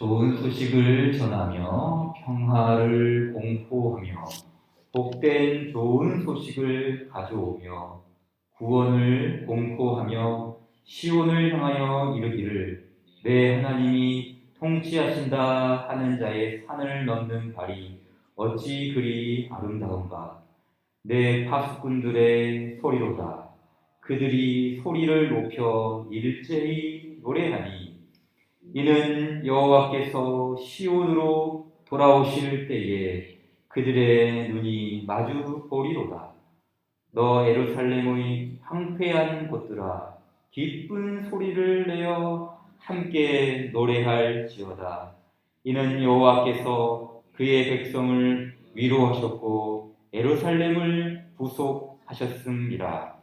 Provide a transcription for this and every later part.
좋은 소식을 전하며 평화를 공포하며 복된 좋은 소식을 가져오며 구원을 공포하며 시온을 향하여 이르기를 내 하나님이 통치하신다 하는 자의 산을 넘는 발이 어찌 그리 아름다운가. 내 파수꾼들의 소리로다. 그들이 소리를 높여 일제히 노래하니 이는 여호와께서 시온으로 돌아오실 때에 그들의 눈이 마주 보리로다. 너 예루살렘의 황폐한 곳들아, 기쁜 소리를 내어 함께 노래할지어다. 이는 여호와께서 그의 백성을 위로하셨고 예루살렘을 구속하셨음이라.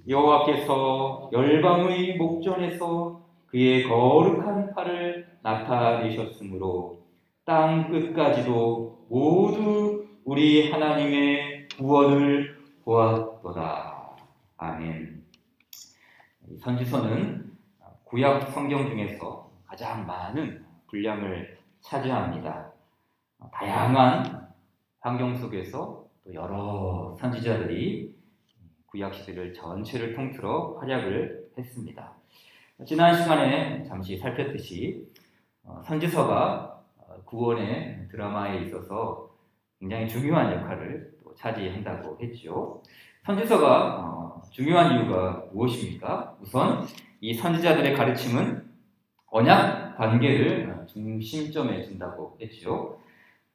여호와께서 열방의 목전에서 그의 거룩한 팔을 나타내셨으므로 땅 끝까지도 모두 우리 하나님의 구원을 보았도다. 아멘. 선지서는 구약 성경 중에서 가장 많은 분량을 차지합니다. 다양한 환경 속에서 또 여러 선지자들이 구약 시대를 전체를 통틀어 활약을 했습니다. 지난 시간에 잠시 살폈듯이 선지서가 구원의 드라마에 있어서 굉장히 중요한 역할을 또 차지한다고 했죠. 선지서가 중요한 이유가 무엇입니까? 우선 이 선지자들의 가르침은 언약 관계를 중심점에 둔다고 했죠.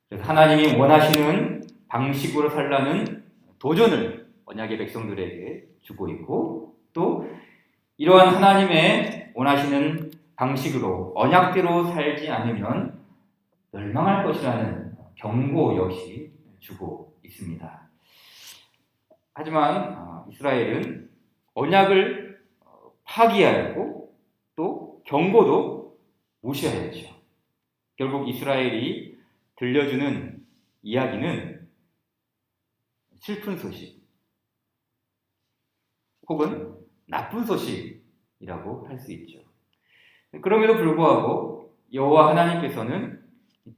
그래서 하나님이 원하시는 방식으로 살라는 도전을 언약의 백성들에게 주고 있고, 또 이러한 하나님의 원하시는 방식으로 언약대로 살지 않으면 멸망할 것이라는 경고 역시 주고 있습니다. 하지만 이스라엘은 언약을 파기하였고 또 경고도 무시하였죠. 결국 이스라엘이 들려주는 이야기는 슬픈 소식 혹은 나쁜 소식이라고 할 수 있죠. 그럼에도 불구하고 여호와 하나님께서는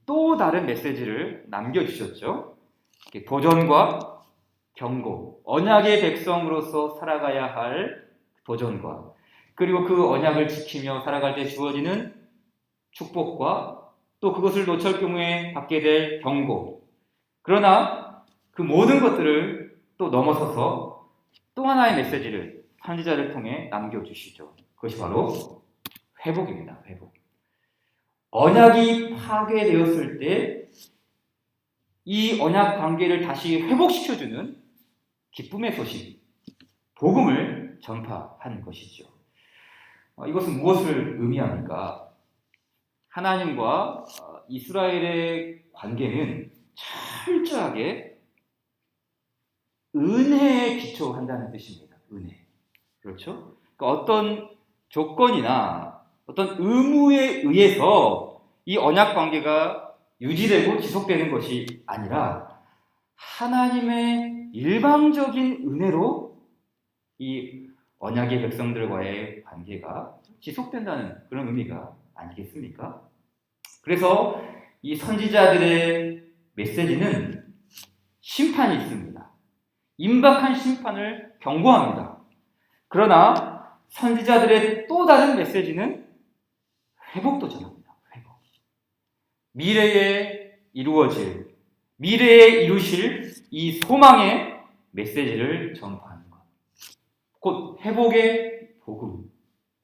또 다른 메시지를 남겨주셨죠. 도전과 경고, 언약의 백성으로서 살아가야 할 도전과, 그리고 그 언약을 지키며 살아갈 때 주어지는 축복과 또 그것을 놓칠 경우에 받게 될 경고. 그러나 그 모든 것들을 또 넘어서서 또 하나의 메시지를 선지자를 통해 남겨주시죠. 그것이 바로 회복입니다. 회복. 언약이 파괴되었을 때 이 언약 관계를 다시 회복시켜주는 기쁨의 소식, 복음을 전파한 것이죠. 이것은 무엇을 의미합니까? 하나님과 이스라엘의 관계는 철저하게 은혜에 기초한다는 뜻입니다. 은혜. 그렇죠? 그러니까 어떤 조건이나 어떤 의무에 의해서 이 언약 관계가 유지되고 지속되는 것이 아니라 하나님의 일방적인 은혜로 이 언약의 백성들과의 관계가 지속된다는 그런 의미가 아니겠습니까? 그래서 이 선지자들의 메시지는 심판이 있습니다. 임박한 심판을 경고합니다. 그러나 선지자들의 또 다른 메시지는 회복도 전합니다. 회복. 미래에 이루어질, 미래에 이루실 이 소망의 메시지를 전파하는 것. 곧 회복의 복음.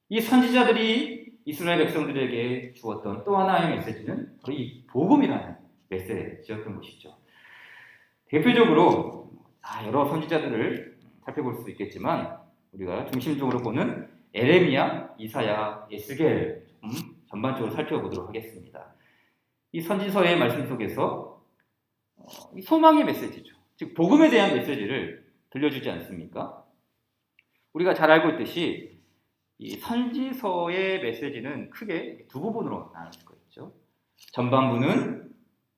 이 선지자들이 이스라엘 백성들에게 주었던 또 하나의 메시지는 바로 이 복음이라는 메시지였던 것이죠. 대표적으로 여러 선지자들을 살펴볼 수 있겠지만 우리가 중심적으로 보는 에레미야, 이사야, 에스겔 전반적으로 살펴보도록 하겠습니다. 이 선지서의 말씀 속에서 소망의 메시지죠. 즉 복음에 대한 메시지를 들려주지 않습니까? 우리가 잘 알고 있듯이 이 선지서의 메시지는 크게 두 부분으로 나눌 수가 있죠. 전반부는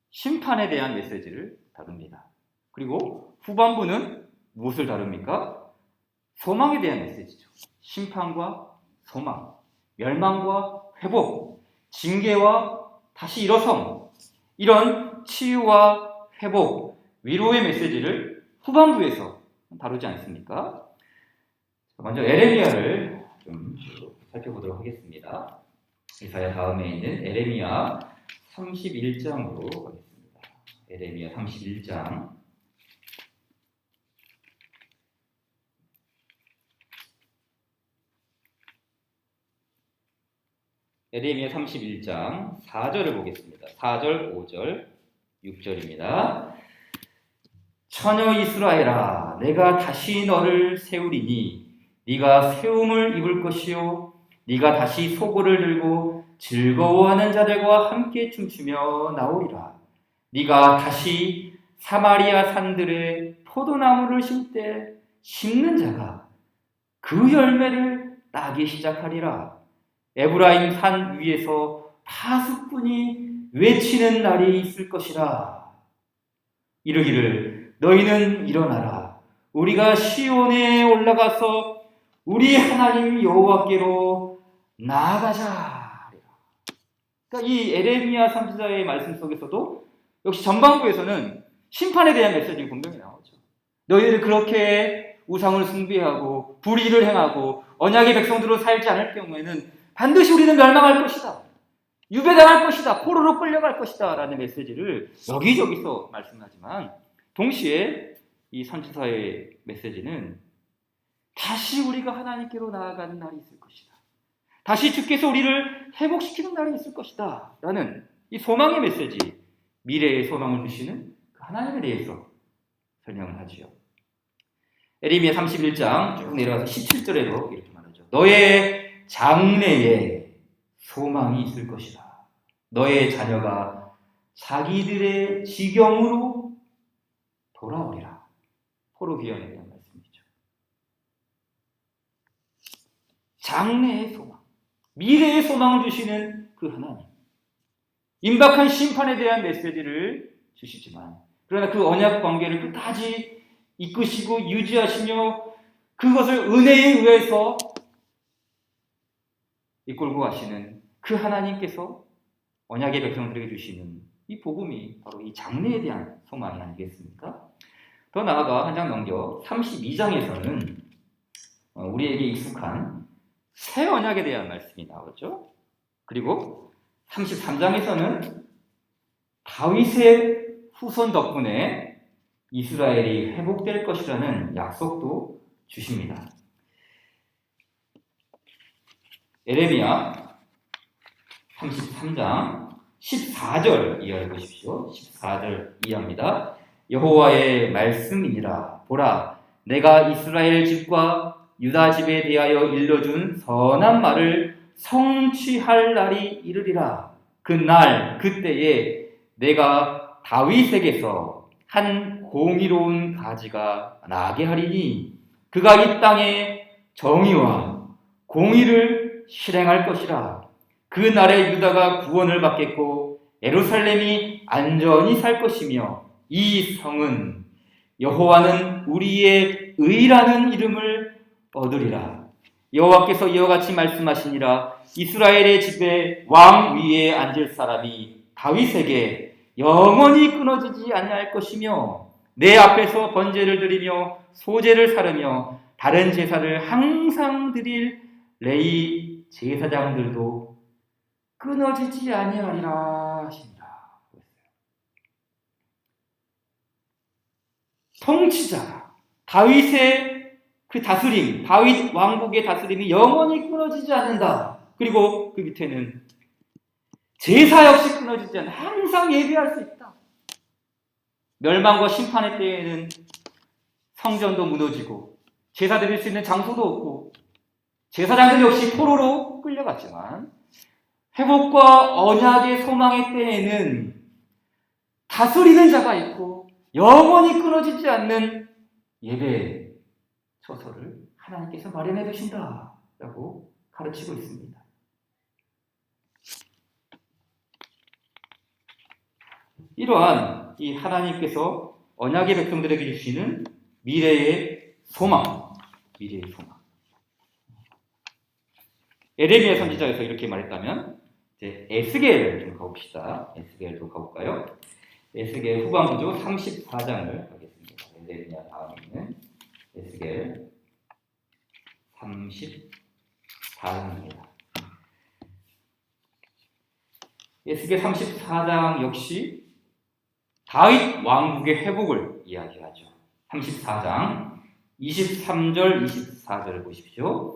심판에 대한 메시지를 다룹니다. 그리고 후반부는 무엇을 다룹니까? 소망에 대한 메시지죠. 심판과 소망, 멸망과 회복, 징계와 다시 일어섬, 이런 치유와 회복, 위로의 메시지를 후반부에서 다루지 않습니까? 먼저 에레미야를 좀 살펴보도록 하겠습니다. 이사야 다음에 있는 에레미야 31장으로 가겠습니다. 에레미야 31장. 에레미야 31장 4절을 보겠습니다. 4절, 5절, 6절입니다. 처녀 이스라엘아, 내가 다시 너를 세우리니 네가 세움을 입을 것이요 네가 다시 소고를 들고 즐거워하는 자들과 함께 춤추며 나오리라. 네가 다시 사마리아 산들에 포도나무를 심는 자가 그 열매를 따기 시작하리라. 에브라임 산 위에서 파수꾼이 외치는 날이 있을 것이라. 이르기를 너희는 일어나라. 우리가 시온에 올라가서 우리 하나님 여호와께로 나아가자. 그러니까 이 에레미야 선지자의 말씀 속에서도 역시 전반부에서는 심판에 대한 메시지가 분명히 나오죠. 너희들 그렇게 우상을 숭배하고 불의를 행하고 언약의 백성들로 살지 않을 경우에는 반드시 우리는 멸망할 것이다. 유배당할 것이다. 포로로 끌려갈 것이다. 라는 메시지를 여기저기서 말씀하지만 동시에 이 선지자의 메시지는 다시 우리가 하나님께로 나아가는 날이 있을 것이다. 다시 주께서 우리를 회복시키는 날이 있을 것이다. 라는 이 소망의 메시지, 미래의 소망을 주시는 그 하나님에 대해서 설명을 하지요. 에레미야 31장 쭉 내려가서 17절에도 이렇게 말하죠. 너의 장래에 소망이 있을 것이다. 너의 자녀가 자기들의 지경으로 돌아오리라. 포로기원에 대한 말씀이죠. 장래의 소망, 미래의 소망을 주시는 그 하나님. 임박한 심판에 대한 메시지를 주시지만 그러나 그 언약 관계를 끝까지 이끄시고 유지하시며 그것을 은혜에 의해서 이끌고 가시는 그 하나님께서 언약의 백성들에게 주시는 이 복음이 바로 이 장래에 대한 소망이 아니겠습니까? 더 나아가 한 장 넘겨 32장에서는 우리에게 익숙한 새 언약에 대한 말씀이 나오죠. 그리고 33장에서는 다윗의 후손 덕분에 이스라엘이 회복될 것이라는 약속도 주십니다. 에레미야 33장 14절 이해해 보십시오. 14절 이해합니다. 여호와의 말씀이니라. 보라, 내가 이스라엘 집과 유다 집에 대하여 일러준 선한 말을 성취할 날이 이르리라. 그날 그때에 내가 다윗에게서 한 공의로운 가지가 나게 하리니 그가 이 땅에 정의와 공의를 실행할 것이라. 그 날에 유다가 구원을 받겠고 예루살렘이 안전히 살 것이며 이 성은 여호와는 우리의 의라는 이름을 얻으리라. 여호와께서 이와 같이 말씀하시니라. 이스라엘의 집에 왕 위에 앉을 사람이 다윗에게 영원히 끊어지지 아니할 것이며 내 앞에서 번제를 드리며 소제를 사르며 다른 제사를 항상 드릴 레위 제사장들도 끊어지지 아니하리라 하시니라. 통치자 다윗의 그 다스림, 다윗 왕국의 다스림이 영원히 끊어지지 않는다. 그리고 그 밑에는 제사 역시 끊어지지 않는다. 항상 예배할 수 있다. 멸망과 심판의 때에는 성전도 무너지고 제사 드릴 수 있는 장소도 없고 제사장들 역시 포로로 끌려갔지만 회복과 언약의 소망의 때에는 다스리는 자가 있고 영원히 끊어지지 않는 예배 처소를 하나님께서 마련해 두신다라고 가르치고 있습니다. 이러한 이 하나님께서 언약의 백성들에게 주시는 미래의 소망. 에레미야 선지자에서 이렇게 말했다면 이제 에스겔 좀 가봅시다. 에스겔도 가볼까요? 에스겔 후반부죠. 34장을 가겠습니다. 에레미야 다음에 있는 에스겔 34장입니다. 에스겔 34장 역시 다윗 왕국의 회복을 이야기하죠. 34장 23절, 24절을 보십시오.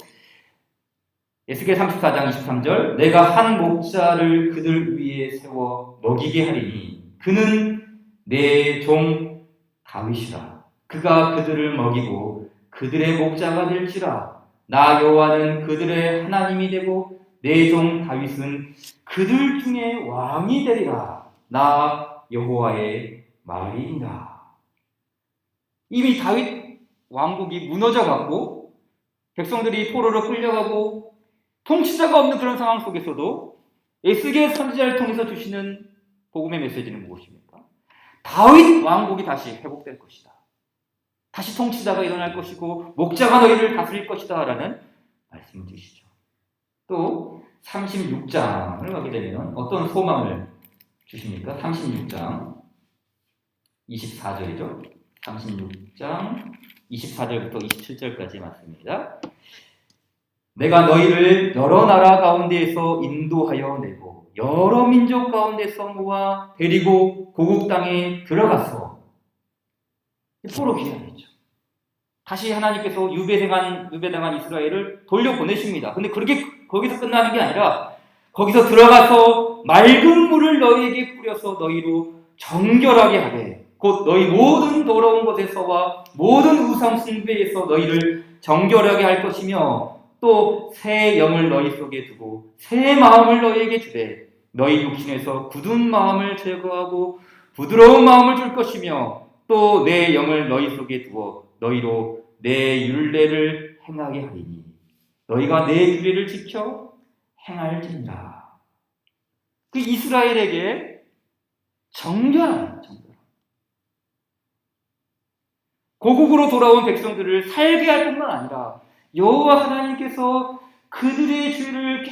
에스겔 34장 23절 내가 한 목자를 그들 위에 세워 먹이게 하리니 그는 내 종 다윗이라. 그가 그들을 먹이고 그들의 목자가 될지라. 나 여호와는 그들의 하나님이 되고 내 종 다윗은 그들 중에 왕이 되리라. 나 여호와의 말이니라. 이미 다윗 왕국이 무너져가고 백성들이 포로로 끌려가고 통치자가 없는 그런 상황 속에서도 에스겔 선지자를 통해서 주시는 복음의 메시지는 무엇입니까? 다윗 왕국이 다시 회복될 것이다. 다시 통치자가 일어날 것이고 목자가 너희를 다스릴 것이다 라는 말씀을 주시죠. 또 36장을 가게 되면 어떤 소망을 주십니까? 36장 24절이죠. 36장 24절부터 27절까지 맞습니다. 내가 너희를 여러 나라 가운데에서 인도하여 내고 여러 민족 가운데서 모아 데리고 고국 땅에 들어갔어. 포로 귀환이죠. 다시 하나님께서 유배당한 이스라엘을 돌려보내십니다. 근데 그렇게 거기서 끝나는 게 아니라 거기서 들어가서 맑은 물을 너희에게 뿌려서 너희로 정결하게 하되 곧 너희 모든 더러운 것에서와 모든 우상 숭배에서 너희를 정결하게 할 것이며 또 새 영을 너희 속에 두고 새 마음을 너희에게 주되 너희 육신에서 굳은 마음을 제거하고 부드러운 마음을 줄 것이며 또 내 영을 너희 속에 두어 너희로 내 율례를 행하게 하리니 너희가 내 규례를 지켜 행할지니라. 그 이스라엘에게 정결한 고국으로 돌아온 백성들을 살게 할 뿐만 아니라 여호와 하나님께서 그들의 죄를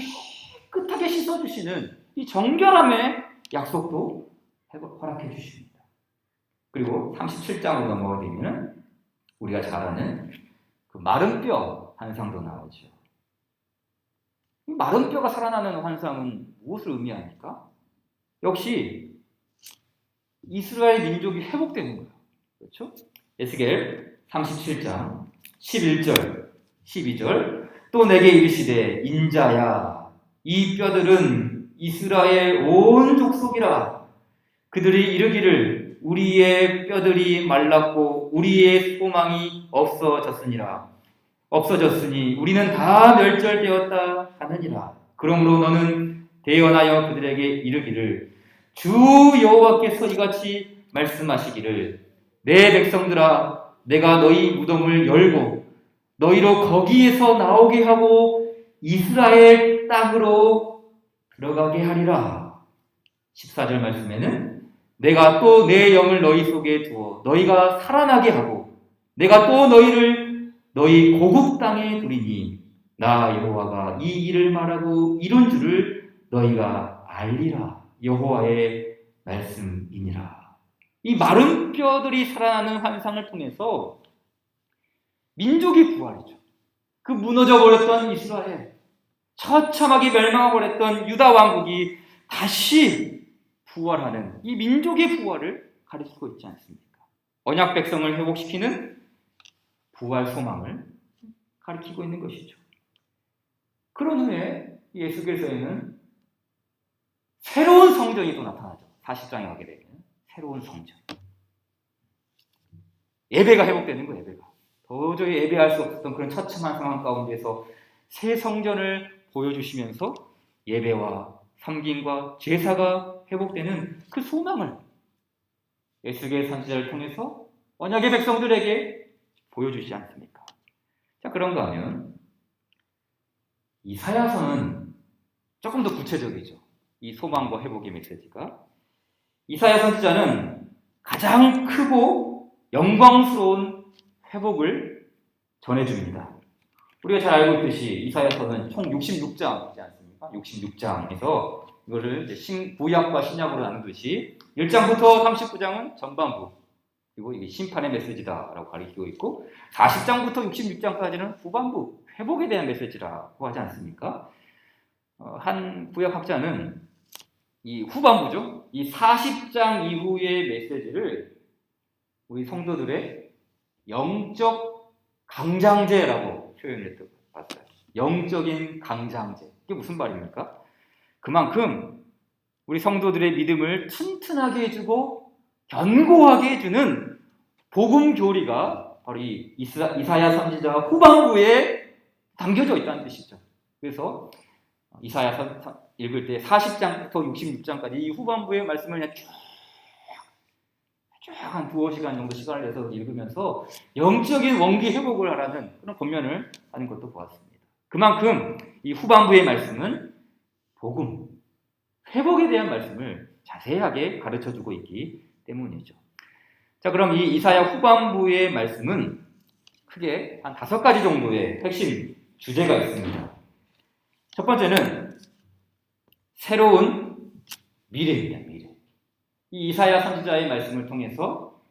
깨끗하게 씻어주시는 이 정결함의 약속도 허락해 주십니다. 그리고 37장으로 넘어가 되면 우리가 잘 아는 그 마른 뼈 환상도 나오죠. 이 마른 뼈가 살아나는 환상은 무엇을 의미합니까? 역시 이스라엘 민족이 회복되는 거예요. 그렇죠? 에스겔 37장 11절 12절 또 내게 이르시되 인자야 이 뼈들은 이스라엘 온 족속이라. 그들이 이르기를 우리의 뼈들이 말랐고 우리의 소망이 없어졌으니 우리는 다 멸절되었다 하느니라. 그러므로 너는 대언하여 그들에게 이르기를 주 여호와께서 이같이 말씀하시기를 내 백성들아 내가 너희 무덤을 열고 너희로 거기에서 나오게 하고 이스라엘 땅으로 들어가게 하리라. 14절 말씀에는 내가 또 내 영을 너희 속에 두어 너희가 살아나게 하고 내가 또 너희를 너희 고국 땅에 두리니 나 여호와가 이 일을 말하고 이룬 줄을 너희가 알리라. 여호와의 말씀이니라. 이 마른 뼈들이 살아나는 환상을 통해서 민족이 부활이죠. 그 무너져버렸던 이스라엘, 처참하게 멸망해버렸던 유다 왕국이 다시 부활하는 이 민족의 부활을 가리키고 있지 않습니까? 언약 백성을 회복시키는 부활 소망을 가리키고 있는 것이죠. 그런 후에 이 에스겔서에는 새로운 성전이 또 나타나죠. 40장에 가게 되면 새로운 성전. 예배가 회복되는 거예요. 예배가. 도저히 예배할 수 없었던 그런 처참한 상황 가운데서 새 성전을 보여주시면서 예배와 섬김과 제사가 회복되는 그 소망을 에스겔 선지자를 통해서 언약의 백성들에게 보여주시지 않습니까? 자, 그런가 하면 이사야서는 조금 더 구체적이죠. 이 소망과 회복의 메시지가. 이사야 선지자는 가장 크고 영광스러운 회복을 전해줍니다. 우리가 잘 알고 있듯이 이사야서는 총 66장이지 않습니까? 66장에서 이거를 이제 구약과 신약으로 나누듯이 1장부터 39장은 전반부, 그리고 이게 심판의 메시지다라고 가리키고 있고 40장부터 66장까지는 후반부, 회복에 대한 메시지라고 하지 않습니까? 한 구약학자는 이 후반부죠. 이 40장 이후의 메시지를 우리 성도들의 영적 강장제라고 표현을 했어요. 영적인 강장제. 이게 무슨 말입니까? 그만큼 우리 성도들의 믿음을 튼튼하게 해주고 견고하게 해주는 복음 교리가 바로 이 이사야 선지자 후반부에 담겨져 있다는 뜻이죠. 그래서 이사야 읽을 때 40장부터 66장까지 이 후반부의 말씀을 그냥 쭉 한 두어 시간 정도 시간을 내서 읽으면서 영적인 원기 회복을 하라는 그런 권면을 하는 것도 보았습니다. 그만큼 이 후반부의 말씀은 복음, 회복에 대한 말씀을 자세하게 가르쳐주고 있기 때문이죠. 자, 그럼 이 이사야 후반부의 말씀은 크게 한 5가지 정도의 핵심 주제가 있습니다. 첫 번째는 새로운 미래입니다. 미래. 이 이사야 선지자의 말씀을 통해서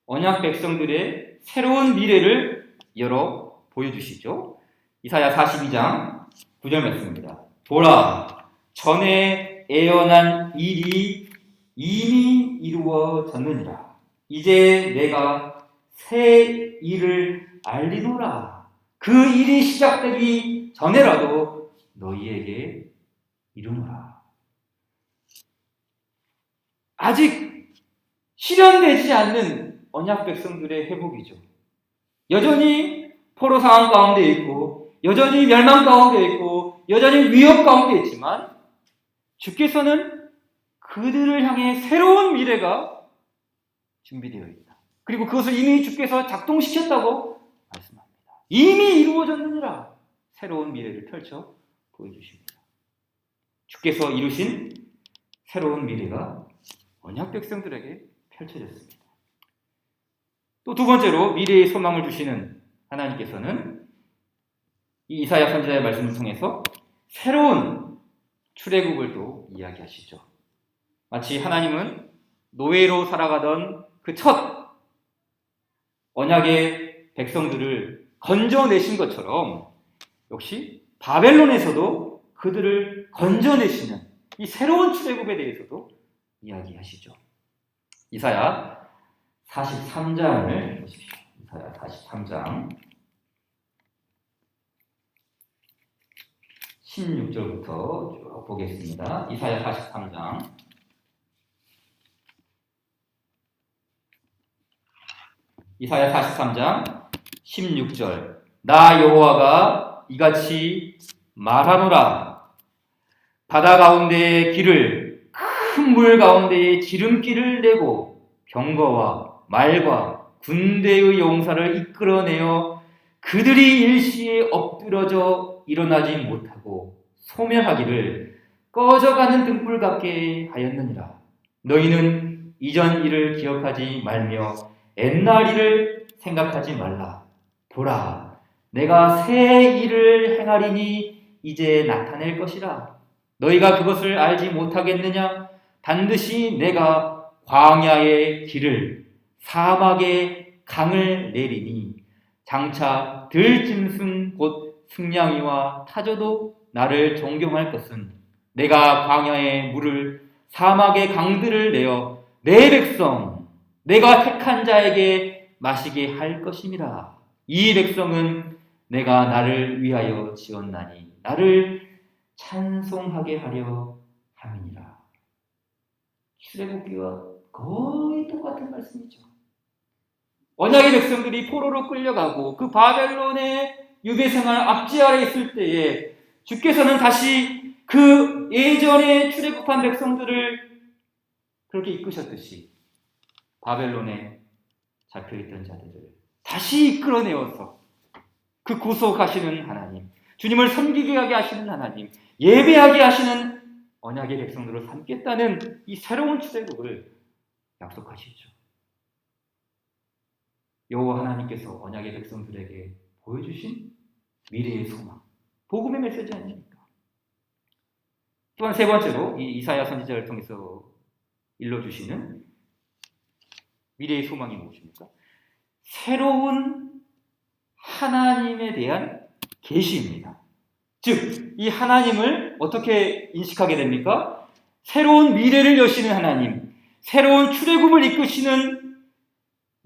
언약 백성들의 새로운 미래를 열어 보여주시죠. 이사야 42장 9절 말씀입니다. 보라, 전에 예언한 일이 이미 이루어졌느니라. 이제 내가 새 일을 알리노라. 그 일이 시작되기 전에라도 너희에게 이루노라. 아직 실현되지 않는 언약 백성들의 회복이죠. 여전히 포로 상황 가운데 있고, 여전히 멸망 가운데 있고, 여전히 위협 가운데 있지만 주께서는 그들을 향해 새로운 미래가 준비되어 있다. 그리고 그것을 이미 주께서 작동시켰다고 말씀합니다. 이미 이루어졌느니라. 새로운 미래를 펼쳐 보여주십니다. 주께서 이루신 새로운 미래가 언약 백성들에게 펼쳐졌습니다. 또 두 번째로 미래의 소망을 주시는 하나님께서는 이 이사야 선지자의 말씀을 통해서 새로운 출애굽을 또 이야기하시죠. 마치 하나님은 노예로 살아가던 그 첫 언약의 백성들을 건져내신 것처럼 역시 바벨론에서도 그들을 건져내시는 이 새로운 출애굽에 대해서도 이야기하시죠. 이사야 43장을 보십시오. 이사야 43장 16절부터 쭉 보겠습니다. 이사야 43장 16절 나 여호와가 이같이 말하노라. 바다 가운데의 길을 큰 물 가운데에 지름길을 내고 병거와 말과 군대의 용사를 이끌어내어 그들이 일시에 엎드러져 일어나지 못하고 소멸하기를 꺼져가는 등불 같게 하였느니라. 너희는 이전 일을 기억하지 말며 옛날 일을 생각하지 말라. 보라, 내가 새 일을 행하리니 이제 나타낼 것이라. 너희가 그것을 알지 못하겠느냐? 반드시 내가 광야의 길을 사막의 강을 내리니 장차 들짐승 곧 승냥이와 타조도 나를 존경할 것은 내가 광야의 물을 사막의 강들을 내어 내 백성 내가 택한 자에게 마시게 할 것임이라. 이 백성은 내가 나를 위하여 지었나니 나를 찬송하게 하려 함이니라. 출애굽기와 거의 똑같은 말씀이죠. 언약의 백성들이 포로로 끌려가고 그 바벨론의 유배생활 압제 아래 있을 때에 주께서는 다시 그 예전에 출애굽한 백성들을 그렇게 이끄셨듯이 바벨론에 잡혀있던 자들을 다시 이끌어내어서 그 구속하시는 하나님, 주님을 섬기게 하게 하시는 하나님, 예배하게 하시는 언약의 백성들을 삼겠다는 이 새로운 출애굽을 약속하시죠. 여호와 하나님께서 언약의 백성들에게 보여주신 미래의 소망, 복음의 메시지 아닙니까? 또한 세 번째로 이 이사야 선지자를 통해서 일러주시는 미래의 소망이 무엇입니까? 새로운 하나님에 대한 계시입니다. 즉, 이 하나님을 어떻게 인식하게 됩니까? 새로운 미래를 여시는 하나님, 새로운 출애굽을 이끄시는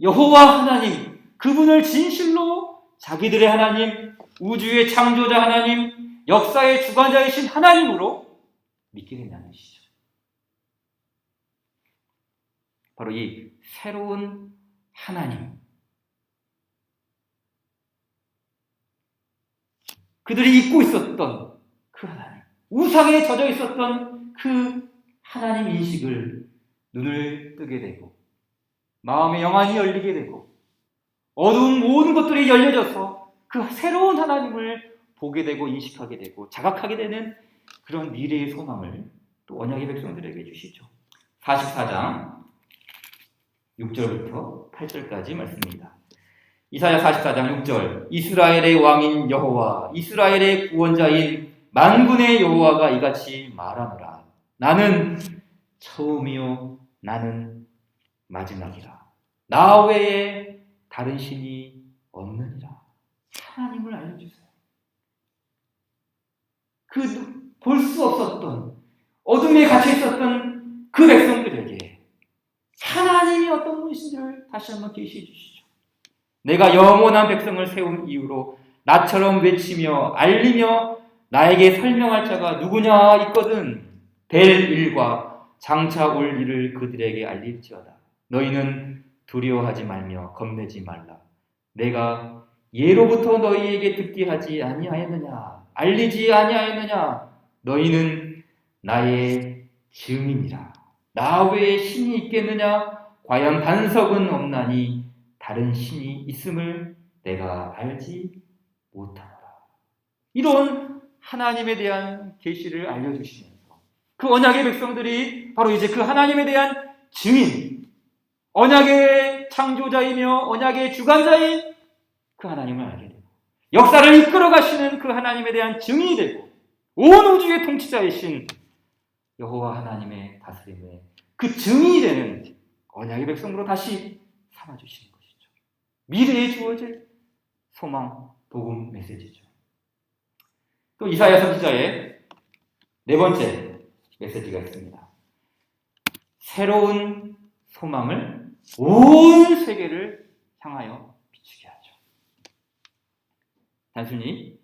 여호와 하나님, 그분을 진실로 자기들의 하나님, 우주의 창조자 하나님, 역사의 주관자이신 하나님으로 믿게 된다는 것이죠. 바로 이 새로운 하나님, 그들이 잊고 있었던 그 하나님, 우상에 젖어 있었던 그 하나님 인식을 눈을 뜨게 되고 마음의 영안이 열리게 되고 어두운 모든 것들이 열려져서 그 새로운 하나님을 보게 되고 인식하게 되고 자각하게 되는 그런 미래의 소망을 또 언약의 백성들에게 주시죠. 44장 6절부터 8절까지 말씀입니다. 이사야 44장 6절, 이스라엘의 왕인 여호와, 이스라엘의 구원자인 만군의 여호와가 이같이 말하노라. 나는 처음이요 나는 마지막이라. 나 외에 다른 신이 없느니라. 하나님을 알려주세요. 그 볼 수 없었던 어둠에 갇혀 있었던 그 백성들에게 하나님이 어떤 분이신지를 다시 한번 계시해 주시죠. 내가 영원한 백성을 세운 이유로 나처럼 외치며 알리며 나에게 설명할 자가 누구냐 있거든. 될 일과 장차 올 일을 그들에게 알릴지어다. 너희는 두려워하지 말며 겁내지 말라. 내가 예로부터 너희에게 듣게 하지 아니하였느냐, 알리지 아니하였느냐. 너희는 나의 증인이라. 나 외에 신이 있겠느냐? 과연 반석은 없나니 다른 신이 있음을 내가 알지 못하노라. 이런 하나님에 대한 계시를 알려주시면서 그 언약의 백성들이 바로 이제 그 하나님에 대한 증인, 언약의 창조자이며 언약의 주관자인 그 하나님을 알게 되고 역사를 이끌어 가시는 그 하나님에 대한 증인이 되고 온 우주의 통치자이신 여호와 하나님의 다스림에 그 증인이 되는 언약의 백성으로 다시 삼아주시는 것이죠. 미래에 주어질 소망, 복음 메시지죠. 또 이사야 선지자의 네 번째 메시지가 있습니다. 새로운 소망을 온 세계를 향하여 비추게 하죠. 단순히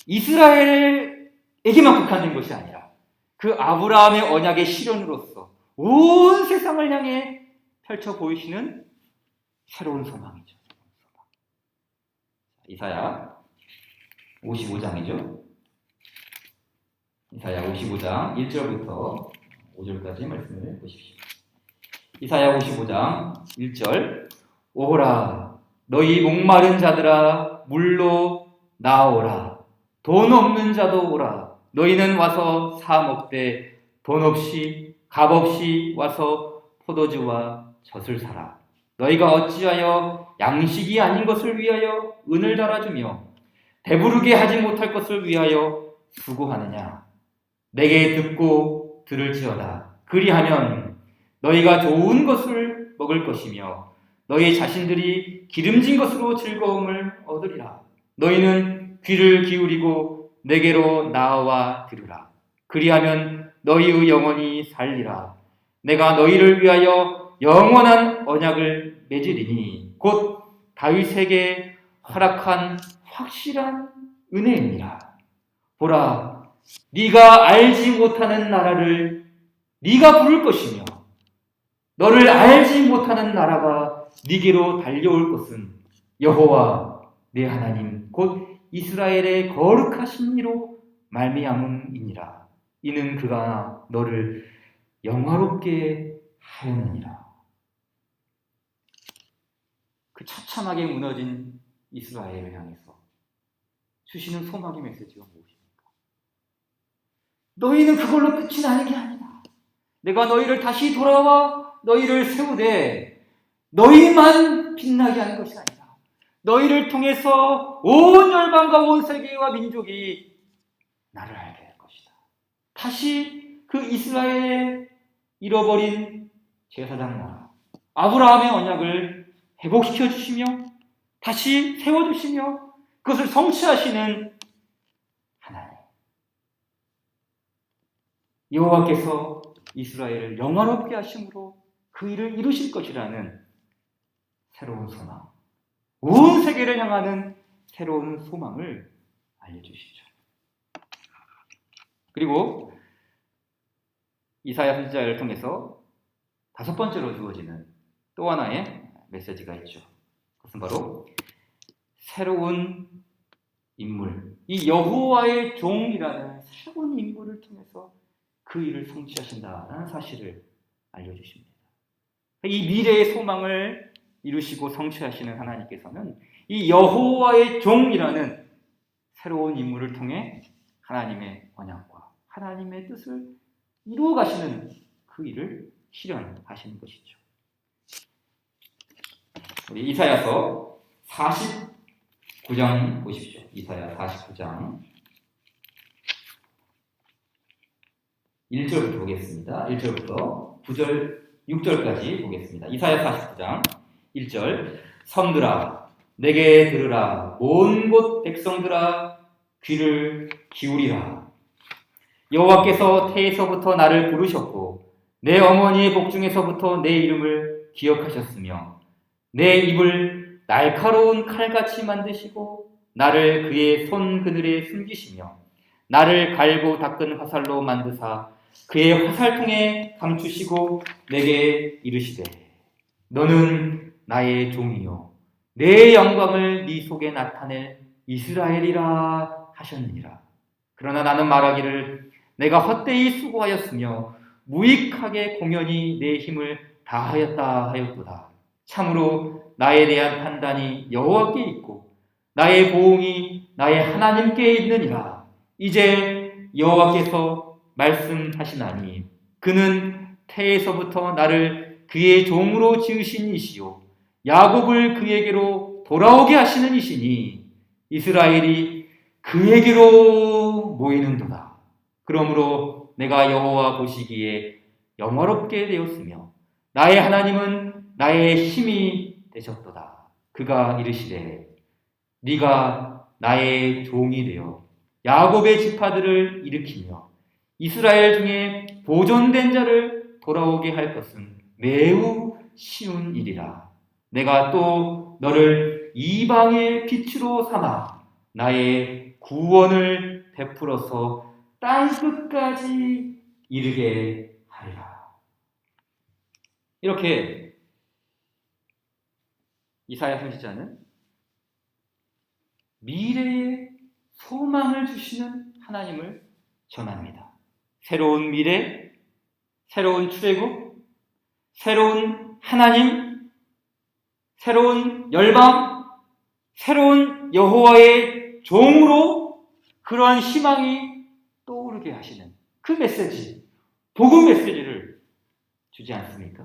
이스라엘에게만 국한된 것이 아니라 그 아브라함의 언약의 실현으로서 온 세상을 향해 펼쳐 보이시는 새로운 소망이죠. 이사야 55장이죠. 이사야 55장 1절부터 5절까지 말씀을 보십시오. 이사야 55장 1절, 오호라 너희 목마른 자들아 물로 나오라. 돈 없는 자도 오라. 너희는 와서 사 먹되 돈 없이 값 없이 와서 포도주와 젖을 사라. 너희가 어찌하여 양식이 아닌 것을 위하여 은을 달아주며 배부르게 하지 못할 것을 위하여 수고하느냐. 내게 듣고 들을지어다. 그리하면 너희가 좋은 것을 먹을 것이며 너희 자신들이 기름진 것으로 즐거움을 얻으리라. 너희는 귀를 기울이고 내게로 나와 들으라. 그리하면 너희의 영혼이 살리라. 내가 너희를 위하여 영원한 언약을 맺으리니 곧 다윗에게 허락한 확실한 은혜입니다. 보라, 네가 알지 못하는 나라를 네가 부를 것이며 너를 알지 못하는 나라가 네게로 달려올 것은 여호와 내 하나님 곧 이스라엘의 거룩하신 이로 말미암음이니라. 이는 그가 너를 영화롭게 하였느니라. 그 처참하게 무너진 이스라엘을 향해서 주시는 소망의 메시지가 무엇입니까? 너희는 그걸로 끝이 나는 게 아니다. 내가 너희를 다시 돌아와 너희를 세우되 너희만 빛나게 하는 것이 아니라 너희를 통해서 온 열방과 온 세계와 민족이 나를 알게 할 것이다. 다시 그 이스라엘의 잃어버린 제사장 나라, 아브라함의 언약을 회복시켜 주시며 다시 세워주시며 그것을 성취하시는 하나님. 여호와께서 이스라엘을 영화롭게 하심으로 그 일을 이루실 것이라는 새로운 소망, 온 세계를 향하는 새로운 소망을 알려주시죠. 그리고 이사야 선지자를 통해서 다섯 번째로 주어지는 또 하나의 메시지가 있죠. 그것은 바로 새로운 인물, 이 여호와의 종이라는 새로운 인물을 통해서 그 일을 성취하신다는 사실을 알려주십니다. 이 미래의 소망을 이루시고 성취하시는 하나님께서는 이 여호와의 종이라는 새로운 인물을 통해 하나님의 언약과 하나님의 뜻을 이루어 가시는 그 일을 실현하시는 것이죠. 우리 이사야서 49장 보십시오. 이사야 49장 1절부터 보겠습니다. 1절부터 9절, 6절까지 보겠습니다. 이사야 49장 1절. 성들아 내게 들으라. 온 곳 백성들아 귀를 기울이라. 여호와께서 태에서부터 나를 부르셨고 내 어머니의 복중에서부터 내 이름을 기억하셨으며 내 입을 날카로운 칼같이 만드시고 나를 그의 손 그늘에 숨기시며 나를 갈고 닦은 화살로 만드사 그의 화살통에 감추시고 내게 이르시되 너는 나의 종이요 내 영광을 네 속에 나타낼 이스라엘이라 하셨느니라. 그러나 나는 말하기를 내가 헛되이 수고하였으며 무익하게 공연히 내 힘을 다하였다 하였도다. 참으로 나에 대한 판단이 여호와께 있고 나의 보응이 나의 하나님께 있느니라. 이제 여호와께서 말씀하시나니 그는 태에서부터 나를 그의 종으로 지으신 이시요 야곱을 그에게로 돌아오게 하시는 이시니 이스라엘이 그에게로 모이는도다. 그러므로 내가 여호와 보시기에 영화롭게 되었으며 나의 하나님은 나의 힘이 되셨도다. 그가 이르시되 네가 나의 종이 되어 야곱의 지파들을 일으키며 이스라엘 중에 보존된 자를 돌아오게 할 것은 매우 쉬운 일이라. 내가 또 너를 이방의 빛으로 삼아 나의 구원을 베풀어서 땅 끝까지 이르게 하리라. 이렇게 이사야 선지자는 미래의 소망을 주시는 하나님을 전합니다. 새로운 미래, 새로운 출애굽, 새로운 하나님, 새로운 열방, 새로운 여호와의 종으로 그러한 희망이 떠오르게 하시는 그 메시지, 복음 메시지를 주지 않습니까?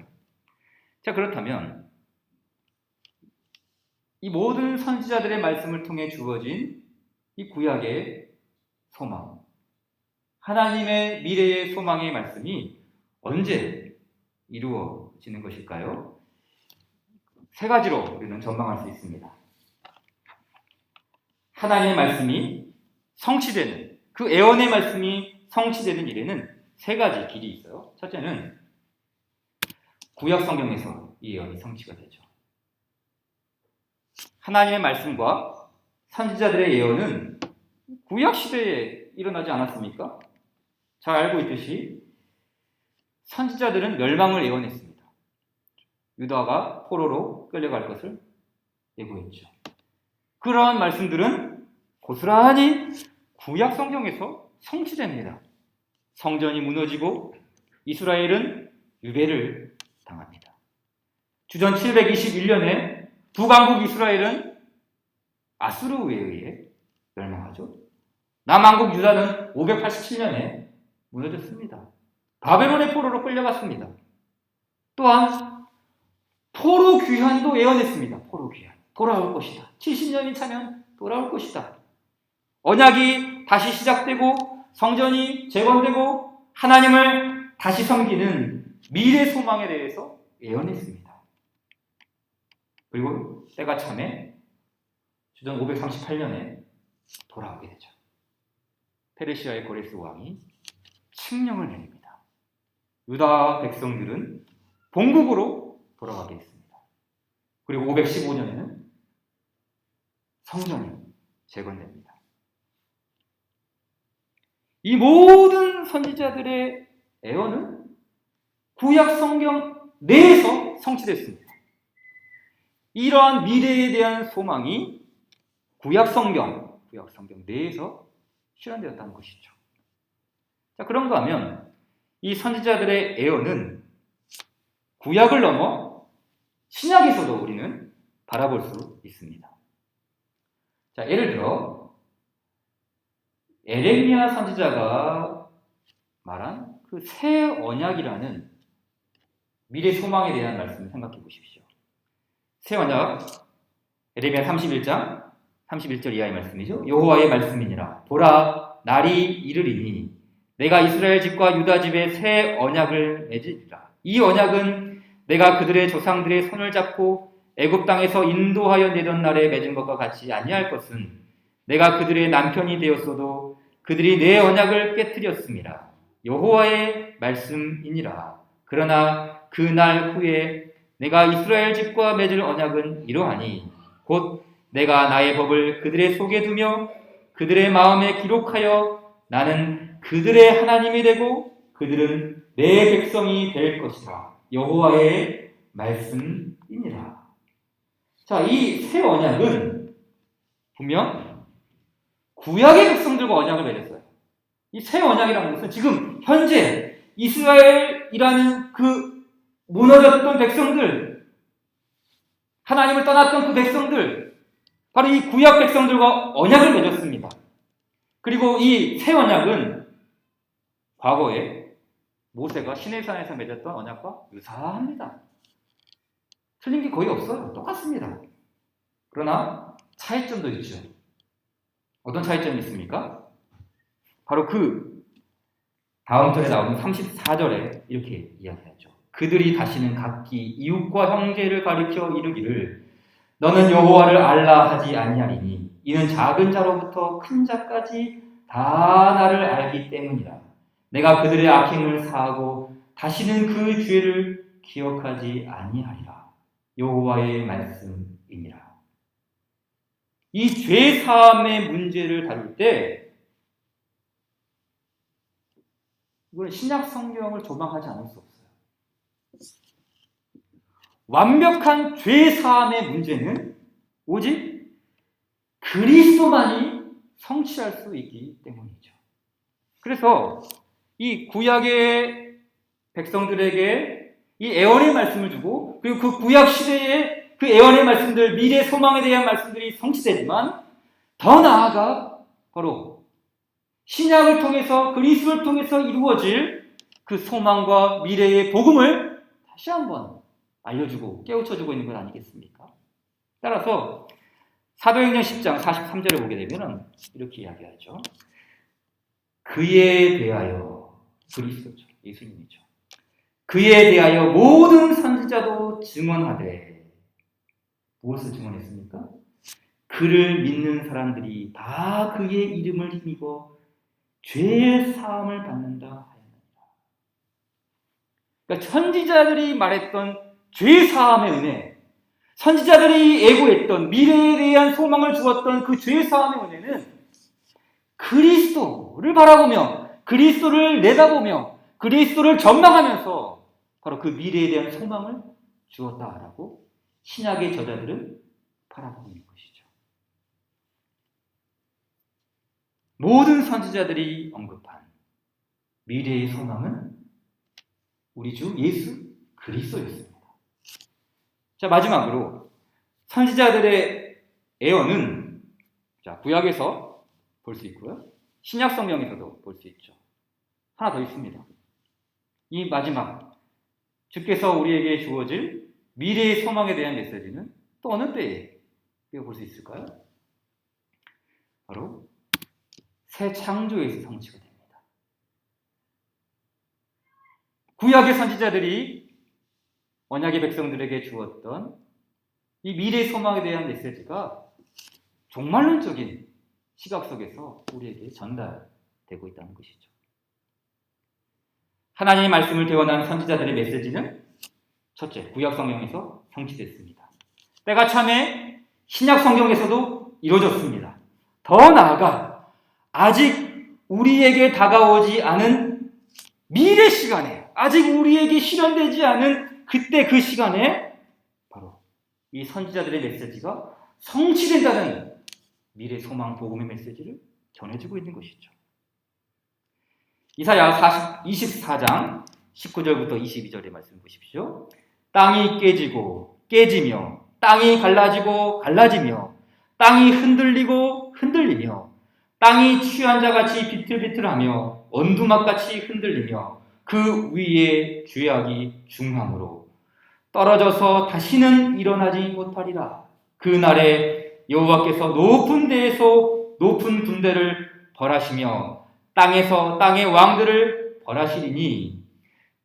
자, 그렇다면 이 모든 선지자들의 말씀을 통해 주어진 이 구약의 소망, 하나님의 미래의 소망의 말씀이 언제 이루어지는 것일까요? 세 가지로 우리는 전망할 수 있습니다. 하나님의 말씀이 성취되는, 그 애언의 말씀이 성취되는 일에는 세 가지 길이 있어요. 첫째는 구약 성경에서 이 예언이 성취가 되죠. 하나님의 말씀과 선지자들의 예언은 구약 시대에 일어나지 않았습니까? 잘 알고 있듯이 선지자들은 멸망을 예언했습니다. 유다가 포로로 끌려갈 것을 예고했죠. 그러한 말씀들은 고스란히 구약 성경에서 성취됩니다. 성전이 무너지고 이스라엘은 유배를 당합니다. 주전 721년에 북왕국 이스라엘은 아수르에 의해 멸망하죠. 남왕국 유다는 587년에 무너졌습니다. 바벨론의 포로로 끌려갔습니다. 또한 포로 귀환도 예언했습니다. 포로 귀환. 돌아올 것이다. 70년이 차면 돌아올 것이다. 언약이 다시 시작되고 성전이 재건되고 하나님을 다시 섬기는 미래 소망에 대해서 예언했습니다. 그리고 때가 참에 주전 538년에 돌아오게 되죠. 페르시아의 고레스 왕이 칙령을 내립니다. 유다 백성들은 본국으로 돌아가게 했습니다. 그리고 515년에는 성전이 재건됩니다. 이 모든 선지자들의 예언은 구약 성경 내에서 성취됐습니다. 이러한 미래에 대한 소망이 구약 성경 내에서 실현되었다는 것이죠. 자, 그런가 하면 이 선지자들의 예언은 구약을 넘어 신약에서도 우리는 바라볼 수 있습니다. 자, 예를 들어 에레미야 선지자가 말한 그 새 언약이라는 미래 소망에 대한 말씀을 생각해 보십시오. 새 언약, 에레미야 31장 31절 이하의 말씀이죠. 여호와의 말씀이니라. 보라, 날이 이르리니 내가 이스라엘 집과 유다 집에 새 언약을 맺으리라. 이 언약은 내가 그들의 조상들의 손을 잡고 애굽 땅에서 인도하여 내던 날에 맺은 것과 같이 아니할 것은 내가 그들의 남편이 되었어도 그들이 내 언약을 깨뜨렸음이라. 여호와의 말씀이니라. 그러나 그 날 후에 내가 이스라엘 집과 맺을 언약은 이러하니 곧 내가 나의 법을 그들의 속에 두며 그들의 마음에 기록하여 나는 그들의 하나님이 되고 그들은 내 백성이 될 것이라. 여호와의 말씀이니라. 자, 이 새 언약은 분명 구약의 백성들과 언약을 맺었어요. 이 새 언약이라는 것은 지금 현재 이스라엘이라는 그 무너졌던 백성들, 하나님을 떠났던 그 백성들, 바로 이 구약 백성들과 언약을 맺었습니다. 그리고 이 새 언약은 과거에 모세가 시내산에서 맺었던 언약과 유사합니다. 틀린 게 거의 없어요. 똑같습니다. 그러나 차이점도 있죠. 어떤 차이점이 있습니까? 바로 그 다음 절에 나오는 34절에 이렇게 이야기하죠. 그들이 다시는 각기 이웃과 형제를 가리켜 이르기를 너는 여호와를 알라 하지 아니하리니 이는 작은 자로부터 큰 자까지 다 나를 알기 때문이라. 내가 그들의 악행을 사하고 다시는 그 죄를 기억하지 아니하리라. 여호와의 말씀이니라. 이 죄 사함의 문제를 다룰 때 이건 신약 성경을 조망하지 않을 수 없어요. 완벽한 죄 사함의 문제는 오직 그리스도만이 성취할 수 있기 때문이죠. 그래서 이 구약의 백성들에게 이 애언의 말씀을 주고 그리고 그 구약 시대에 그 애언의 말씀들, 미래 소망에 대한 말씀들이 성취되지만 더 나아가 바로 신약을 통해서 그리스도를 통해서 이루어질 그 소망과 미래의 복음을 다시 한번 알려주고 깨우쳐주고 있는 것 아니겠습니까? 따라서 사도행전 10장 43절을 보게 되면 이렇게 이야기하죠. 그에 대하여, 그리스도죠, 예수님이죠. 그에 대하여 모든 선지자도 증언하되 무엇을 증언했습니까? 그를 믿는 사람들이 다 그의 이름을 힘입어 죄의 사함을 받는다 하였느니라. 그러니까 선지자들이 말했던 죄 사함의 은혜, 선지자들이 예고했던 미래에 대한 소망을 주었던 그 죄 사함의 은혜는 그리스도를 바라보며 그리스도를 내다보며 그리스도를 전망하면서 바로 그 미래에 대한 소망을 주었다라고 신약의 저자들은 바라보고 있는 것이죠. 모든 선지자들이 언급한 미래의 소망은 우리 주 예수 그리스도였습니다. 자, 마지막으로 선지자들의 예언은 구약에서 볼 수 있고요. 신약 성경에서도 볼 수 있죠. 하나 더 있습니다. 이 마지막 주께서 우리에게 주어질 미래의 소망에 대한 메시지는 또 어느 때에 볼 수 있을까요? 바로 새 창조에서 성취가 됩니다. 구약의 선지자들이 언약의 백성들에게 주었던 이 미래 소망에 대한 메시지가 종말론적인 시각 속에서 우리에게 전달되고 있다는 것이죠. 하나님의 말씀을 대원한 선지자들의 메시지는 첫째, 구약 성경에서 성취됐습니다. 때가 참에 신약 성경에서도 이루어졌습니다. 더 나아가 아직 우리에게 다가오지 않은 미래 시간에, 아직 우리에게 실현되지 않은 그때 그 시간에 바로 이 선지자들의 메시지가 성취된다는 미래 소망 복음의 메시지를 전해주고 있는 것이죠. 이사야 24장 19절부터 22절의 말씀 보십시오. 땅이 깨지고 깨지며 땅이 갈라지고 갈라지며 땅이 흔들리고 흔들리며 땅이 취한 자같이 비틀비틀하며 원두막같이 흔들리며 그 위에 죄악이 중함으로 떨어져서 다시는 일어나지 못하리라. 그날에 여호와께서 높은 데에서 높은 군대를 벌하시며 땅에서 땅의 왕들을 벌하시리니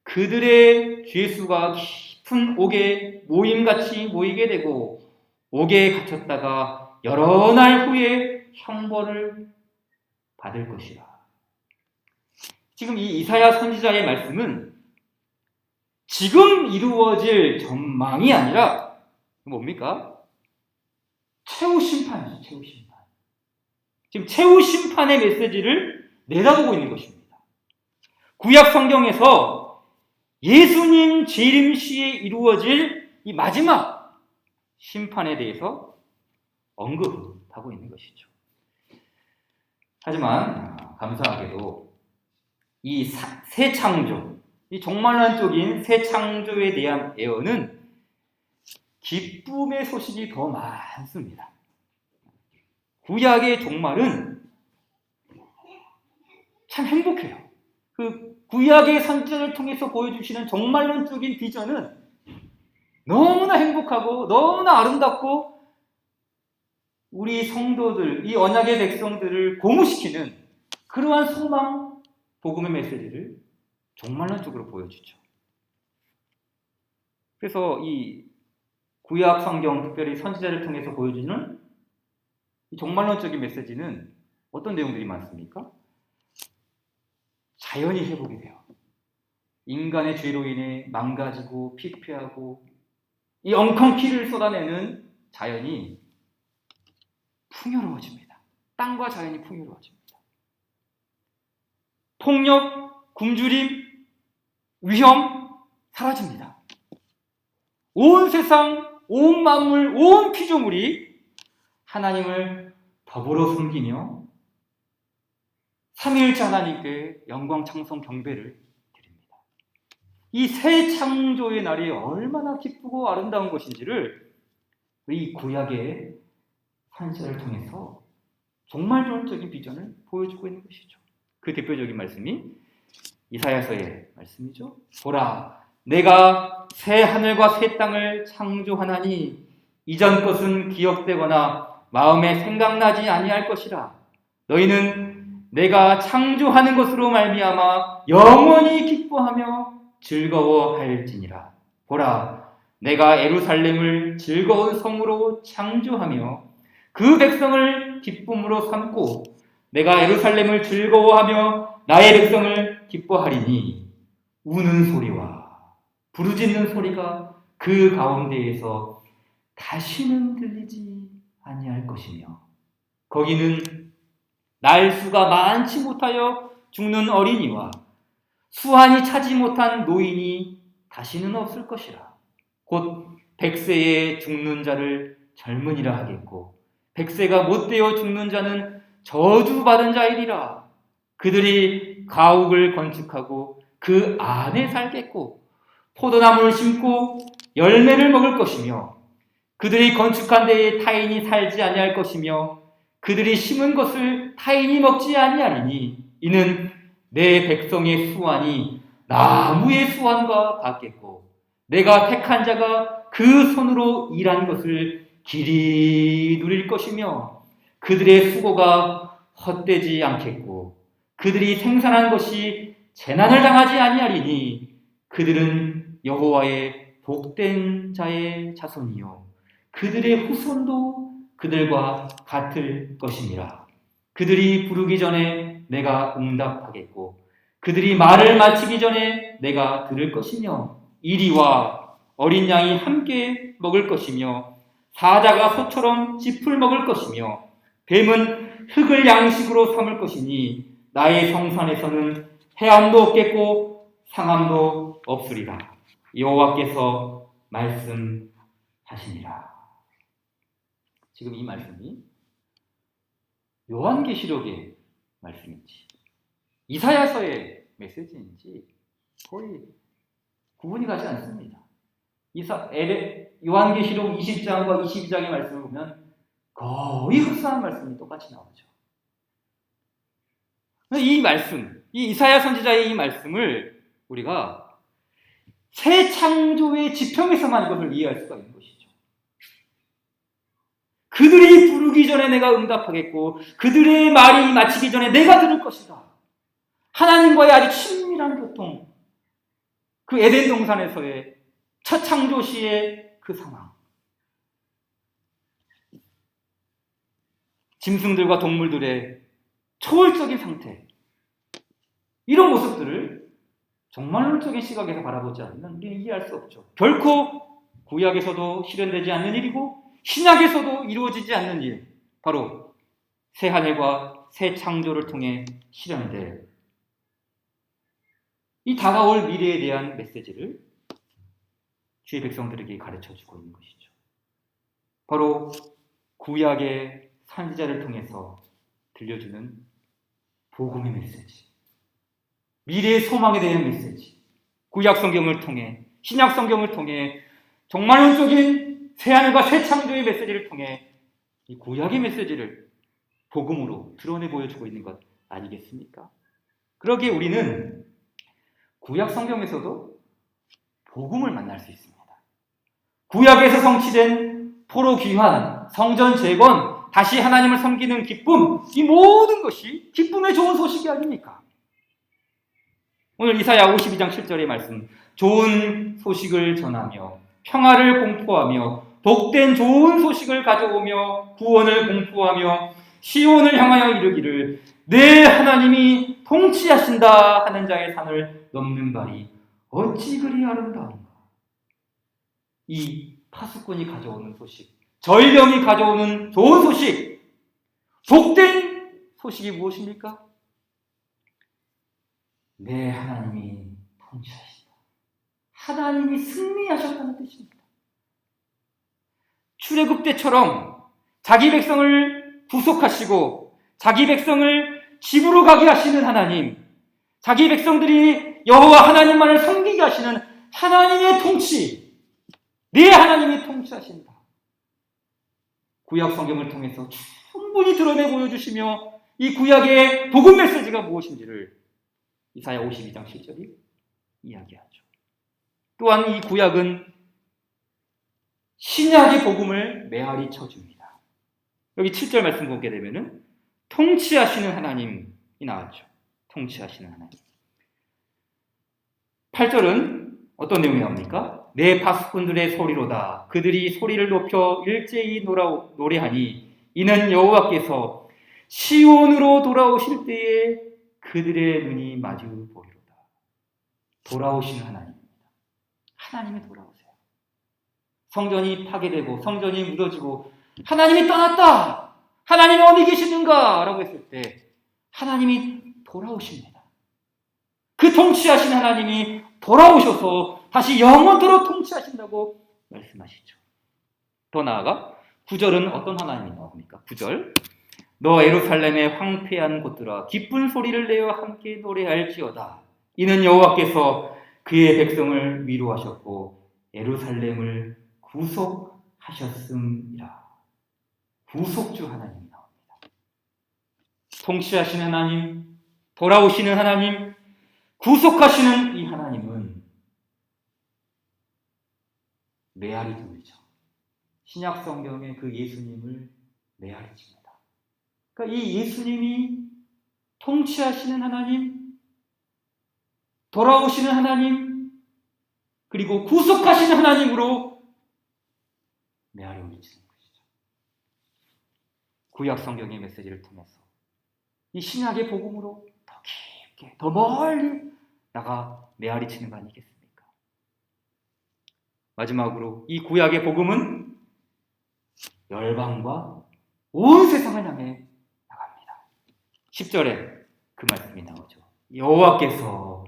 그들의 죄수가 깊은 옥에 모임같이 모이게 되고 옥에 갇혔다가 여러 날 후에 형벌을 받을 것이라. 지금 이 이사야 선지자의 말씀은 지금 이루어질 전망이 아니라 뭡니까? 최후 심판이죠. 최후 심판. 지금 최후 심판의 메시지를 내다보고 있는 것입니다. 구약 성경에서 예수님 재림 시에 이루어질 이 마지막 심판에 대해서 언급하고 있는 것이죠. 하지만 감사하게도 이 새 창조, 이 종말론적인 새 창조에 대한 예언은 기쁨의 소식이 더 많습니다. 구약의 종말은 참 행복해요. 그 구약의 선지자를 통해서 보여주시는 종말론적인 비전은 너무나 행복하고 너무나 아름답고 우리 성도들, 이 언약의 백성들을 고무시키는 그러한 소망, 복음의 메시지를 종말론적으로 보여주죠. 그래서 이 구약 성경, 특별히 선지자를 통해서 보여주는 이 종말론적인 메시지는 어떤 내용들이 많습니까? 자연이 회복이 돼요. 인간의 죄로 인해 망가지고 피폐하고 이 엉컹 피를 쏟아내는 자연이 풍요로워집니다. 땅과 자연이 풍요로워집니다. 폭력, 굶주림, 위험 사라집니다. 온 세상, 온 만물, 온 피조물이 하나님을 더불어 섬기며 삼위일체 하나님께 영광, 찬송, 경배를 드립니다. 이 새 창조의 날이 얼마나 기쁘고 아름다운 것인지를 이 구약의 선지자를 통해서 종말론적인 비전을 보여주고 있는 것이죠. 그 대표적인 말씀이 이사야서의 말씀이죠. 보라, 내가 새 하늘과 새 땅을 창조하나니 이전 것은 기억되거나 마음에 생각나지 아니할 것이라. 너희는 내가 창조하는 것으로 말미암아 영원히 기뻐하며 즐거워할지니라. 보라, 내가 예루살렘을 즐거운 성으로 창조하며 그 백성을 기쁨으로 삼고 내가 예루살렘을 즐거워하며 나의 백성을 기뻐하리니 우는 소리와 부르짖는 소리가 그 가운데에서 다시는 들리지 아니할 것이며 거기는 날수가 많지 못하여 죽는 어린이와 수한이 차지 못한 노인이 다시는 없을 것이라. 곧 100세에 죽는 자를 젊은이라 하겠고 100세가 못되어 죽는 자는 저주받은 자이리라. 그들이 가옥을 건축하고 그 안에 살겠고 포도나무를 심고 열매를 먹을 것이며 그들이 건축한 데에 타인이 살지 아니할 것이며 그들이 심은 것을 타인이 먹지 아니하리니 이는 내 백성의 수완이 나무의 수완과 같겠고 내가 택한 자가 그 손으로 일한 것을 길이 누릴 것이며 그들의 수고가 헛되지 않겠고 그들이 생산한 것이 재난을 당하지 아니하리니 그들은 여호와의 복된 자의 자손이요 그들의 후손도 그들과 같을 것이니라. 그들이 부르기 전에 내가 응답하겠고 그들이 말을 마치기 전에 내가 들을 것이며 이리와 어린 양이 함께 먹을 것이며 사자가 소처럼 짚을 먹을 것이며 뱀은 흙을 양식으로 삼을 것이니 나의 성산에서는 해함도 없겠고 상함도 없으리라. 여호와께서 말씀하시니라. 지금 이 말씀이 요한계시록의 말씀인지 이사야서의 메시지인지 거의 구분이 가지 않습니다. 요한계시록 20장과 22장의 말씀을 보면 거의 흡사한 말씀이 똑같이 나오죠. 이 말씀, 이 이사야 선지자의 이 말씀을 우리가 새 창조의 지평에서만 이것을 이해할 수가 있는 것이죠. 그들이 부르기 전에 내가 응답하겠고 그들의 말이 마치기 전에 내가 들을 것이다. 하나님과의 아주 친밀한 교통, 그 에덴 동산에서의 첫 창조 시의 그 상황, 짐승들과 동물들의 초월적인 상태, 이런 모습들을 정말론적인 시각에서 바라보지 않으면 우리는 이해할 수 없죠. 결코 구약에서도 실현되지 않는 일이고 신약에서도 이루어지지 않는 일, 바로 새 하늘과 새 창조를 통해 실현될 이 다가올 미래에 대한 메시지를 주의 백성들에게 가르쳐주고 있는 것이죠. 바로 구약의 선지자를 통해서 들려주는 복음의 메시지, 미래의 소망에 대한 메시지, 구약 성경을 통해, 신약 성경을 통해 정말론적인 새하늘과 새 창조의 메시지를 통해 이 구약의 메시지를 복음으로 드러내 보여주고 있는 것 아니겠습니까? 그러기에 우리는 구약 성경에서도 복음을 만날 수 있습니다. 구약에서 성취된 포로 귀환, 성전 재건, 다시 하나님을 섬기는 기쁨, 이 모든 것이 기쁨의 좋은 소식이 아닙니까? 오늘 이사야 52장 7절의 말씀, 좋은 소식을 전하며 평화를 공포하며 복된 좋은 소식을 가져오며 구원을 공포하며 시온을 향하여 이르기를 내 하나님이 통치하신다 하는 자의 산을 넘는 발이 어찌 그리 아름다운가. 이 파수꾼이 가져오는 소식, 전령이 가져오는 좋은 소식, 복된 소식이 무엇입니까? 내 하나님이 통치하신다. 하나님이 승리하셨다는 뜻입니다. 출애굽 때처럼 자기 백성을 구속하시고 자기 백성을 집으로 가게 하시는 하나님, 자기 백성들이 여호와 하나님만을 섬기게 하시는 하나님의 통치, 네 하나님이 통치하신다. 구약 성경을 통해서 충분히 드러내 보여주시며 이 구약의 복음 메시지가 무엇인지를 이사야 52장 7절이 이야기하죠. 또한 이 구약은 신약의 복음을 메아리 쳐줍니다. 여기 7절 말씀 보게 되면은 통치하시는 하나님이 나왔죠. 통치하시는 하나님. 8절은 어떤 내용이 나옵니까? 내 파수꾼들의 소리로다. 그들이 소리를 높여 일제히 노래하니 이는 여호와께서 시온으로 돌아오실 때에 그들의 눈이 마주 보이로다. 돌아오시는 하나님입니다. 하나님이 돌아오세요. 성전이 파괴되고 성전이 무너지고 하나님이 떠났다. 하나님이 어디 계시는가? 라고 했을 때 하나님이 돌아오십니다. 그 통치하신 하나님이 돌아오셔서 다시 영원토록 통치하신다고 말씀하시죠. 더 나아가 9절은 어떤 하나님이 나옵니까? 9절 너 예루살렘의 황폐한 곳들아 기쁜 소리를 내어 함께 노래할지어다. 이는 여호와께서 그의 백성을 위로하셨고 예루살렘을 구속하셨음이라. 구속주 하나님이 나옵니다. 통치하시는 하나님, 돌아오시는 하나님, 구속하시는 이 하나님은 메아리 돌리죠. 신약 성경의 그 예수님을 메아리 칩니다. 그러니까 이 예수님이 통치하시는 하나님, 돌아오시는 하나님, 그리고 구속하신 하나님으로 메아리 올리시는 것이죠. 구약 성경의 메시지를 통해서 이 신약의 복음으로 더 깊게, 더 멀리 나가 메아리 치는 거 아니겠습니까? 마지막으로 이 구약의 복음은 열방과 온 세상을 향해 나갑니다. 10절에 그 말씀이 나오죠. 여호와께서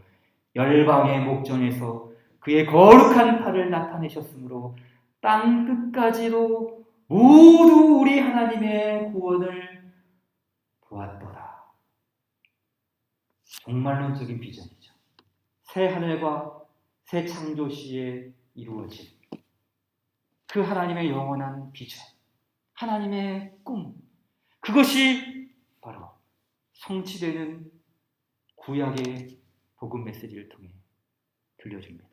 열방의 목전에서 그의 거룩한 팔을 나타내셨으므로 땅 끝까지도 모두 우리 하나님의 구원을 보았더라. 종말론적인 비전이죠. 새 하늘과 새 창조 시에 이루어진 그 하나님의 영원한 비전, 하나님의 꿈, 그것이 바로 성취되는 구약의 복음 메시지를 통해 들려줍니다.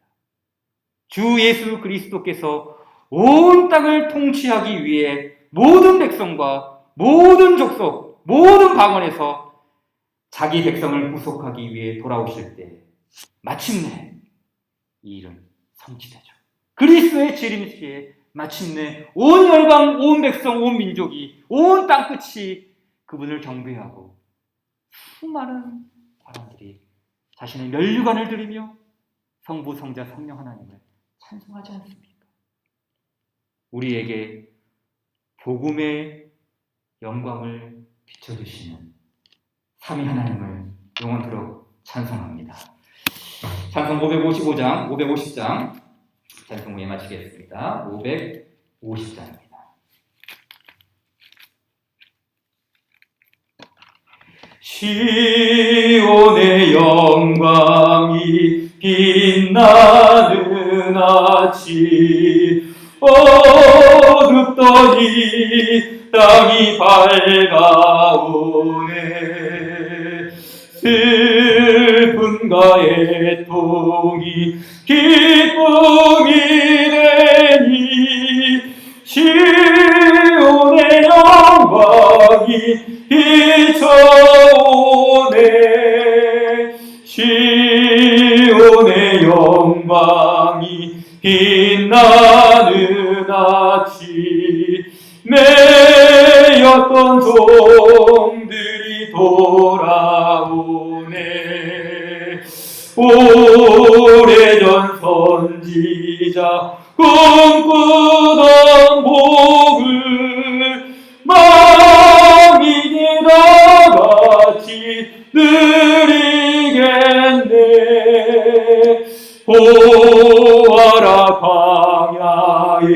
주 예수 그리스도께서 온 땅을 통치하기 위해 모든 백성과 모든 족속, 모든 방언에서 자기 백성을 구속하기 위해 돌아오실 때 마침내 이 일은 성취되죠. 그리스도의 재림시에 마침내 온 열방, 온 백성, 온 민족이, 온 땅끝이 그분을 경배하고 수많은 사람들이 자신의 면류관을 드리며 성부, 성자, 성령 하나님을 찬송하지 않습니까? 우리에게 복음의 영광을 비춰주시는 삼위 하나님을 영원토록 찬송합니다. 찬송 555장, 550장 찬송 후에 마치겠습니다. 550장입니다. 시온의 영광이 빛나는 아침 어둡더니 땅이 밝아오네. 슬픔과 애통이 기쁨이 되니 시온의 영광이 비춰오네. 시온의 영광이 빛나는 아침 매였던 종들이 돌아오네. 오래전 선지자 꿈꾸던 복을 망인이 다같이 누리겠네. 보아라 광야에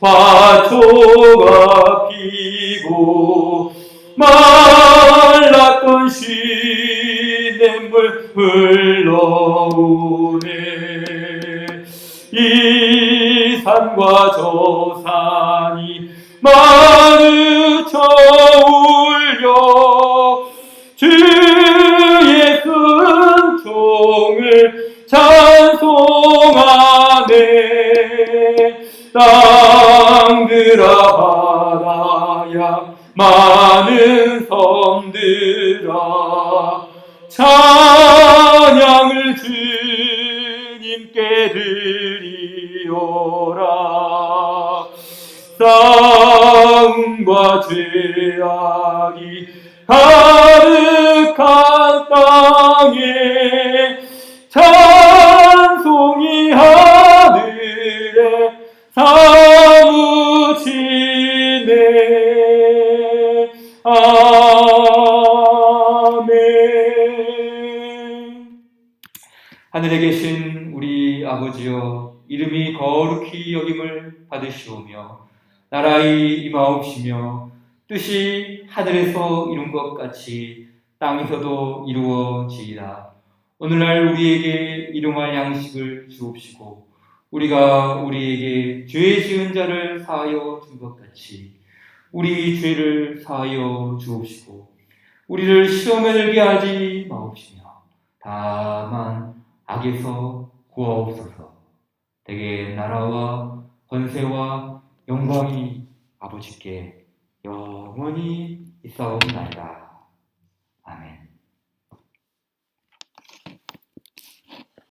화초가 피고 말랐던 시냇물 흘러오네. 이 산과 저 산이 마르쳐 울려 주의 순종을 찬송하네. 땅들아 바다야 많은 섬들아 찬양을 주님께 드리오라. 싸움과 죄악이 가득한 땅에 찬송이 하늘에 사무치네. 아멘. 하늘에 계신 우리 아버지여, 이름이 거룩히 여김을 받으시오며 나라의 임하옵시며 뜻이 하늘에서 이룬 것 같이 땅에서도 이루어지이다. 오늘날 우리에게 일용할 양식을 주옵시고 우리가 우리에게 죄 지은 자를 사하여 준 것 같이 우리 죄를 사하여 주옵시고 우리를 시험에 들게 하지 마옵시며 다만 악에서 구하옵소서. 대개 나라와 권세와 영광이 아버지께 영원히 있사옵나이다.